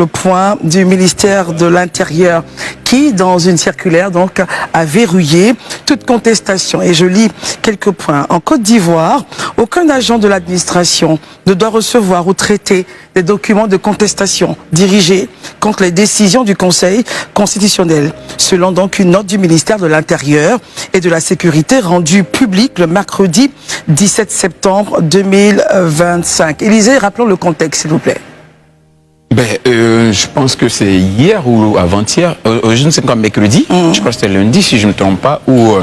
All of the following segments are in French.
le point du ministère de l'Intérieur qui, dans une circulaire, donc, a verrouillé toute contestation. Et je lis quelques points. En Côte d'Ivoire, aucun agent de l'administration ne doit recevoir ou traiter des documents de contestation dirigés contre les décisions du Conseil constitutionnel, selon donc une note du ministère de l'Intérieur et de la Sécurité rendue publique le mercredi 17 septembre 2025. Élisée, rappelons le contexte, s'il vous plaît. Je pense que c'est hier ou avant-hier, je ne sais pas, mercredi, je crois que c'était lundi si je ne me trompe pas, ou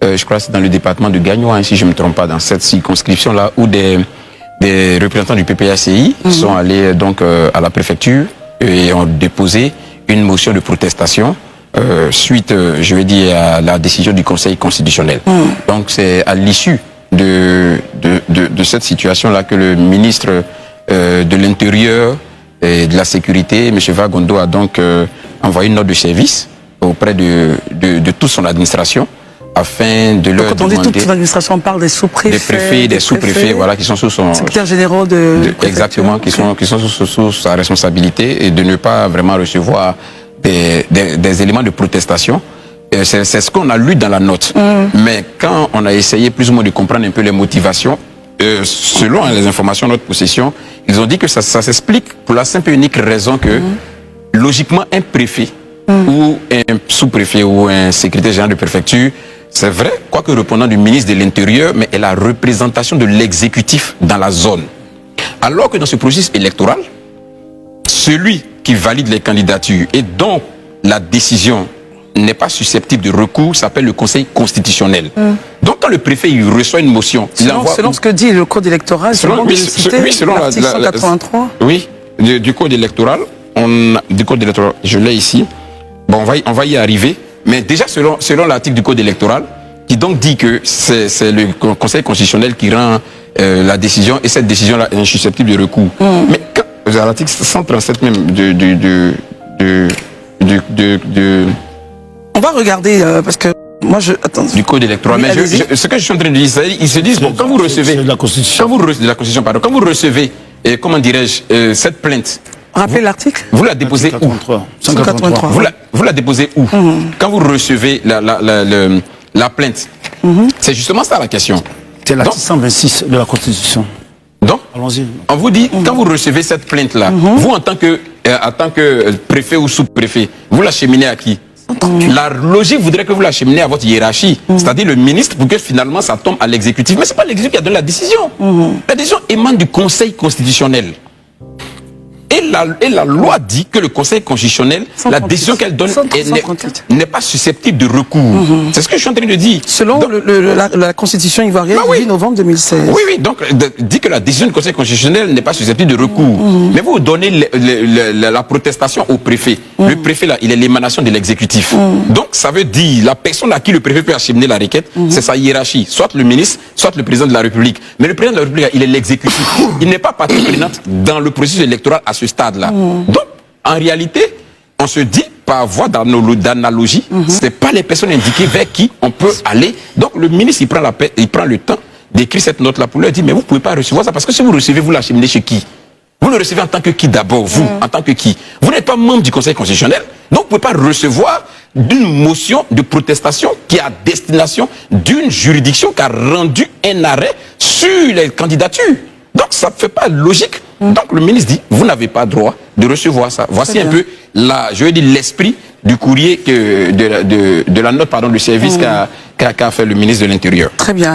je crois que c'est dans le département de Gagnois, si je ne me trompe pas, dans cette circonscription-là, où des représentants du PPACI sont allés donc à la préfecture et ont déposé une motion de protestation suite, je vais dire, à la décision du Conseil constitutionnel. Donc c'est à l'issue de cette situation-là que le ministre de l'Intérieur et de la Sécurité, M. Vagondo, a donc envoyé une note de service auprès de toute son administration afin de leur demander... Quand on dit toute son administration, on parle des sous-préfets... Des préfets, des sous-préfets, voilà, qui sont sous son... Secrétaire généraux de exactement, qui sont sous sa responsabilité, et de ne pas vraiment recevoir des éléments de protestation. C'est ce qu'on a lu dans la note. Mais quand on a essayé plus ou moins de comprendre un peu les motivations, selon les informations de notre possession, ils ont dit que ça s'explique pour la simple et unique raison que, logiquement, un préfet ou un sous-préfet ou un secrétaire général de préfecture, c'est vrai, quoique répondant du ministre de l'Intérieur, mais est la représentation de l'exécutif dans la zone. Alors que dans ce processus électoral, celui qui valide les candidatures et dont la décision n'est pas susceptible de recours s'appelle le Conseil constitutionnel. Donc quand le préfet il reçoit une motion, selon ce que dit le code électoral, selon l'article 183. Oui, du code électoral, je l'ai ici. Bon, on va y arriver. Mais déjà selon l'article du code électoral, qui donc dit que c'est le Conseil constitutionnel qui rend la décision, et cette décision-là est insusceptible de recours. Mais à l'article 137 même on va regarder parce que moi attends. Du code électoral. Mais ce que je suis en train de dire, ils se disent, bon, quand vous recevez de la Constitution, quand vous recevez, comment dirais-je, cette plainte. Rappelez l'article. Vous la déposez où? 183. Vous la déposez où? Quand vous recevez la plainte. C'est justement ça la question. C'est l'article 126 de la Constitution. Donc, on vous dit, quand vous recevez cette plainte-là, vous en tant que préfet ou sous-préfet, vous l'acheminez à qui? La logique voudrait que vous l'acheminez à votre hiérarchie, c'est-à-dire le ministre, pour que finalement ça tombe à l'exécutif. Mais ce n'est pas l'exécutif qui a donné la décision. La décision émane du Conseil constitutionnel. Et la loi dit que le Conseil constitutionnel, la décision qu'elle donne n'est pas susceptible de recours. C'est ce que je suis en train de dire. Selon la Constitution ivoirienne du 8 novembre 2016. Oui, donc dit que la décision du Conseil constitutionnel n'est pas susceptible de recours. Mais vous donnez la protestation au préfet. Le préfet, là, il est l'émanation de l'exécutif. Donc ça veut dire, la personne à qui le préfet peut acheminer la requête, c'est sa hiérarchie. Soit le ministre, soit le président de la République. Mais le président de la République, il est l'exécutif. Il n'est pas partie prenante dans le processus électoral à ce stade-là. Donc, en réalité, on se dit, par voie d'analogie, ce n'est pas les personnes indiquées vers qui on peut aller. Donc, le ministre, il prend le temps d'écrire cette note-là pour leur dire, mais vous ne pouvez pas recevoir ça, parce que si vous recevez, vous l'acheminez chez qui? Vous le recevez en tant que qui d'abord, vous, en tant que qui? Vous n'êtes pas membre du Conseil constitutionnel, donc vous ne pouvez pas recevoir d'une motion de protestation qui est à destination d'une juridiction qui a rendu un arrêt sur les candidatures. Donc, ça ne fait pas logique. Donc, le ministre dit, vous n'avez pas droit de recevoir ça. Voici un peu, l'esprit du courrier, de la note, de service qu'a fait le ministre de l'Intérieur. Très bien.